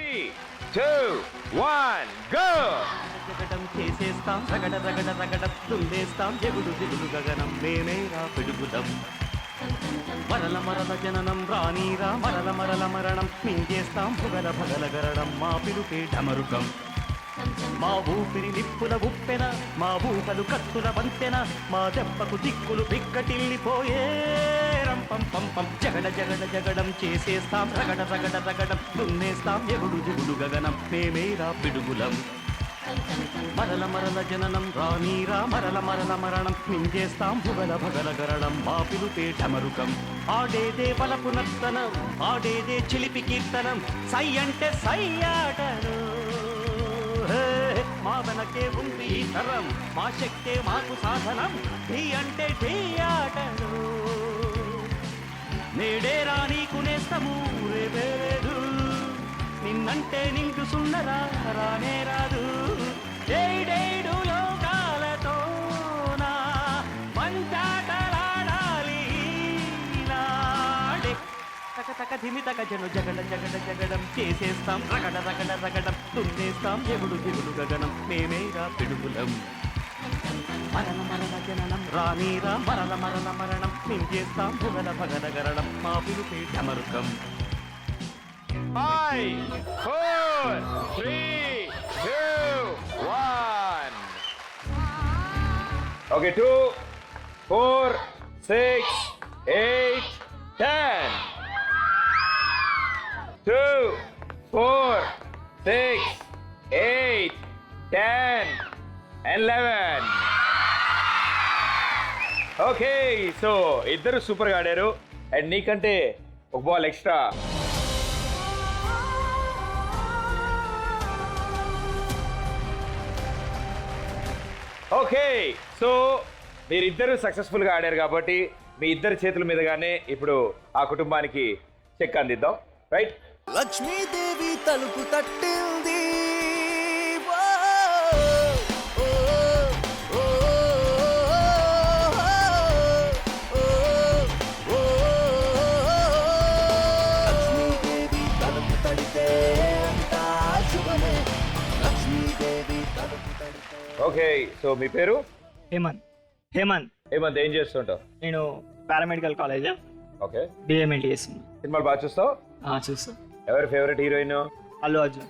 3, 2, 1, go! జగడం చేసేస్తాం రగడ రగడ రగడ తుండేస్తాం జగుడు దిగుడు గగనం మేమేరా పిడుగుదం మరల మరల జననం రానీరా మరల మరల మరణం మింగేస్తాం భుగల భగల గరడం మా పిలుపే డమరుకం మా ఊపిరి నిప్పుల ఉప్పెన మా ఊహలు కత్తుల వంతెన మా దెబ్బకు దిక్కులు బిక్కటిల్లిపోయే రంపం పంపం జగడ జగడ జగడం చేసేస్తాం రగడ రగడ రగడం దున్నేస్తాం ఎగుడు దిగుడు గగనం మేమేరా పిడుగులం మరల మరల జననం రానీరా మరల మరల మరణం మింగేస్తాం భుగల భగల గరడం మా పిలుపే డమరుకం ఆడేదే బలపు నర్తనం ఆడేదే చిలిపి కీర్తనం సై అంటే సై ఆటను మా వెనకే ఉంది ఈ తరం మా శక్తే మాకు సాధనం ఢీ అంటే ఢీ ఆటలు నేడే రానీకు నేస్తము రేపేలేదు నిన్నంటే నిండు సున్నరా రానే రాదు ఏడేడు లోకాలతో నా మంచాటలాడాలి నాడే తక తక ధిమి తక జను జగడ జగడ జగడం చేసేస్తాం రగడ రగడ రగడం తుండేస్తాం ఎగుడు దిగుడు గగనం మేమేరా పిడుగులం మరల మరల జననం రానీరా మరల మరల మరణం మింగేస్తాం భుగల భగల గరడం మా పిలుపే డమరుకం 5, 4, 3, 2, 1. Okay, 2, 4, 6, 8, 10. 2, 4, 6, 8, 10, 11. ఓకే సో ఇద్దరు సూపర్గా ఆడారు అండ్ నీకంటే ఒక బాల్ ఎక్స్ట్రా. ఓకే సో మీరిద్దరు సక్సెస్ఫుల్గా ఆడారు కాబట్టి మీ ఇద్దరి చేతుల మీదుగానే ఇప్పుడు ఆ కుటుంబానికి చెక్ అందిద్దాం రైట్. లక్ష్మీదేవి తలుపు తట్టింది లక్ష్మీదేవి తలుపు తడితే అంతా శుభమే లక్ష్మీదేవి తలుపు తడితే. ఓకే సో మీ పేరు? హేమంత్. హేమంత్ ఏమంత ఏం చేస్తుంటావు? నేను పారామెడికల్ కాలేజ్ ఓకే డిఎంఎల్టీ చేస్తున్నా. సినిమాలు బాగా చూస్తావు? చూస్తా. ఎవరి favourite heroine? Allu Arjun.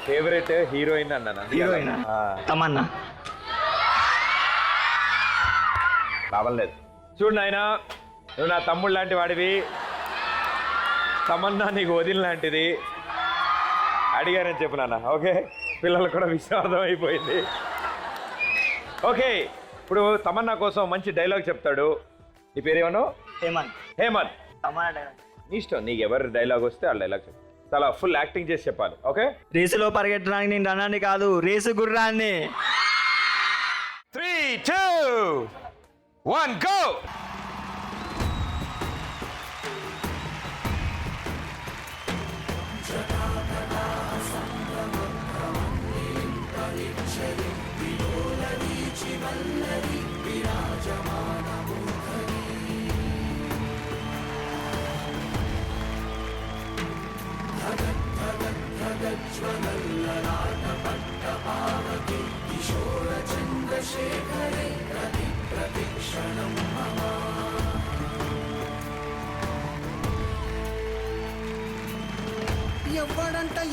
Favourite heroine అన్నా? హీరోయిన్ తమన్నా. లాభం లేదు. చూడు నాయనా నువ్వు నా తమ్ముడు లాంటి వాడివి, తమన్నా నీకు వదిన లాంటిది. అడిగానని చెప్పు నాన్న. ఓకే పిల్లలు కూడా విషాదం అయిపోయింది. ఓకే ఇప్పుడు తమన్నా కోసం మంచి డైలాగ్ చెప్తాడు. నీ పేరేమన్నా? హేమంత్. హేమంత్. తమన్నా డైలాగ్ నీ ఇష్టం, నీకు ఎవరు డైలాగ్ వస్తే ఆ డైలాగ్ చెప్పు. చాలా ఫుల్ యాక్టింగ్ చేసి చెప్పాలి. ఓకే రేసులో పరిగెట్టడానికి నేను రన్నాన్ని కాదు రేసు గుర్రాన్ని. 3, 2, 1 go.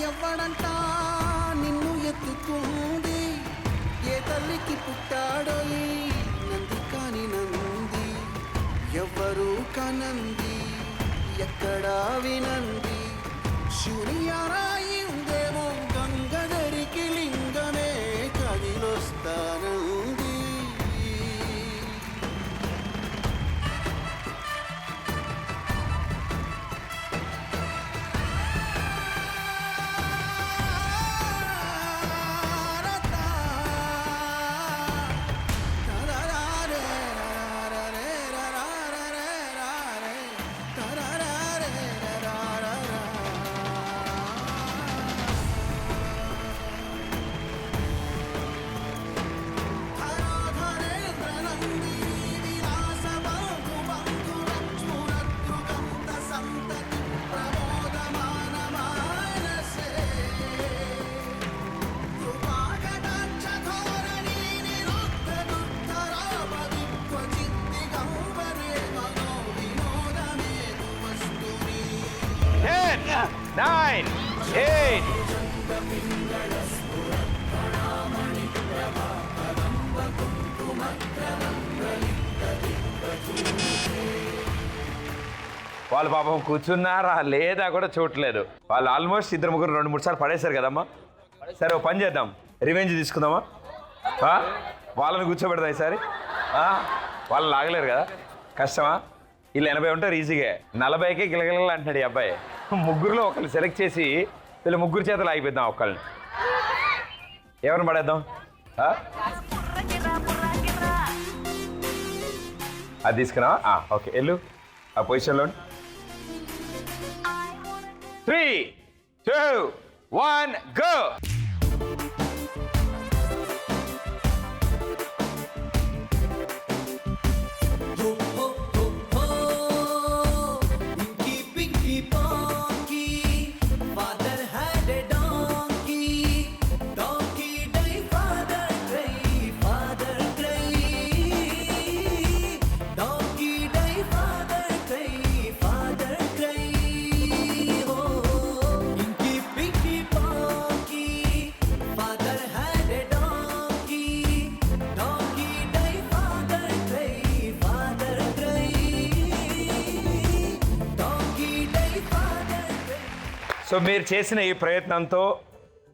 ఎవ్వడంట నిన్ను ఎత్తుకుంది ఏ తల్లికి పుట్టాడో ఈ నంది కాని నంది ఎవ్వరూ కనంది ఎక్కడా వినంది శూన్యరాయి ఉందేమో గంగధరికి లింగమే కదిలొస్తానంది. 9, 8. వాళ్ళు పాపం కూర్చున్నారా లేదా కూడా చూడలేదు. వాళ్ళు ఆల్మోస్ట్ ఇద్దరు ముగ్గురు 2-3 సార్లు పడేశారు కదమ్మా. సరే ఓ పని చేద్దాం, రివెంజ్ తీసుకుందామా? వాళ్ళని కూర్చోబెడదాం ఈసారి. వాళ్ళు లాగలేరు కదా, కష్టమా? వీళ్ళు 80 ఉంటారు ఈజీగా, 40కే గిలగిలలు అంటున్నాడు ఈ అబ్బాయి. ముగ్గురులో ఒకరిని సెలెక్ట్ చేసి వీళ్ళు ముగ్గురు చేతలు ఆగిపోద్దాం. ఒకళ్ళని ఎవరిని పడేద్దాం? అది తీసుకున్నావా? ఓకే, వెళ్ళు ఆ పొజిషన్లో. 3, 2, 1, go. సో మీరు చేసిన ఈ ప్రయత్నంతో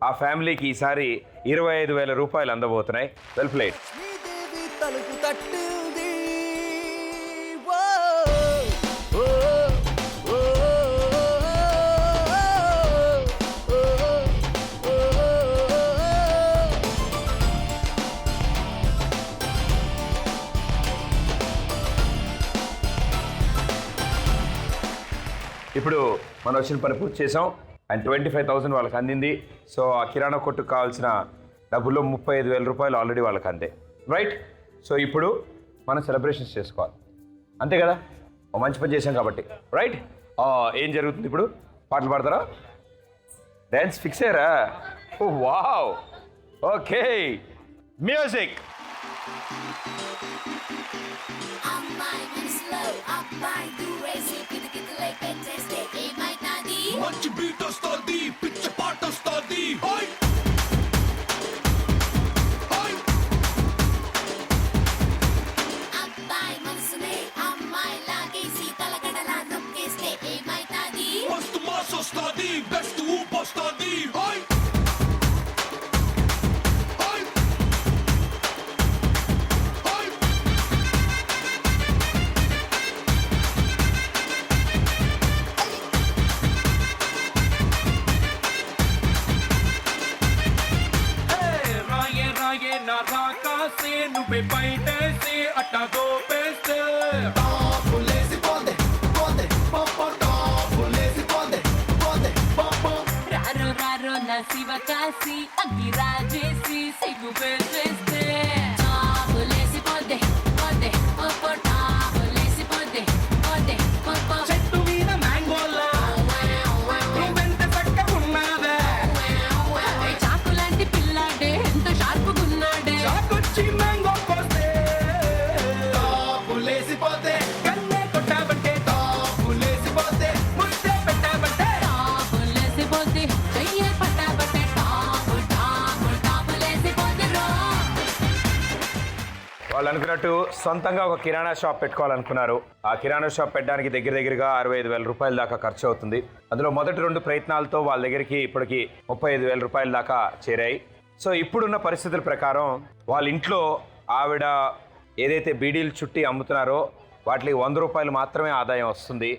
ఆ ఫ్యామిలీకి ఈసారి 25,000 రూపాయలు అందబోతున్నాయి. Well played. శ్రీదేవి తలుపు తట్టింది. ఇప్పుడు మనం వచ్చిన పని పూర్తి చేసాం అండ్ 25,000 వాళ్ళకి అందింది. సో ఆ కిరాణా కొట్టుకు కావాల్సిన డబ్బుల్లో 35,000 రూపాయలు ఆల్రెడీ వాళ్ళకి అందే, రైట్? సో ఇప్పుడు మనం సెలబ్రేషన్స్ చేసుకోవాలి, అంతే కదా? ఓ మంచి పని చేసాం కాబట్టి, రైట్? ఏం జరుగుతుంది ఇప్పుడు? పాటలు పాడతారా? డ్యాన్స్ ఫిక్స్ అయ్యారా? ఓ వావ్, ఓకే, మ్యూజిక్. మంచి బీట్ వస్తుంది, పిచ్చ పాట వస్తుంది. అబ్బాయి మనసునే అమ్మాయి లాగేసి తలగడలా నొక్కేస్తే ఏమైతాది? మస్తు మాస్ వస్తుంది, బెస్ట్ ఊపు వస్తుంది. నువ్వే బయటేసి అట్టా దోపేస్తే రారో రారో నా శివ కాసి అగ్గి రాజేసి సిగ్గు వేసేస్తే టాబులేసి పోదే పోదే పోపో టాబులేసి పోదే పోదే పోపో చెట్టు మీద మ్యాంగోలా నువ్వెంత చక్కగున్నావే. చాకులాంటి పిల్లాడే ఎంత షార్పుగున్నాడే. చాకొచ్చి మ్యాంగో కోస్తే టాపులేసిపోతే, కన్నే కొట్టాబంటే టాపులేసిపోతే, ముద్దే పెట్టాబంటే టాబులేసి పోతే చెయ్యే పట్టాబట్టే టాబు టాబు టాబులేసి పోతే రో. వాళ్ళు అనుకున్నట్టు సొంతంగా ఒక కిరాణా షాప్ పెట్టుకోవాలనుకున్నారు. ఆ కిరాణా షాప్ పెట్టడానికి దగ్గరగా 65,000 రూపాయల దాకా ఖర్చు అవుతుంది. అందులో మొదటి 2 ప్రయత్నాలతో వాళ్ళ దగ్గరికి ఇప్పటికి 35,000 రూపాయల దాకా చేరాయి. సో ఇప్పుడున్న పరిస్థితుల ప్రకారం వాళ్ళ ఇంట్లో ఆవిడ ఏదైతే బీడీలు చుట్టి అమ్ముతున్నారో వాటికి 100 రూపాయలు మాత్రమే ఆదాయం వస్తుంది.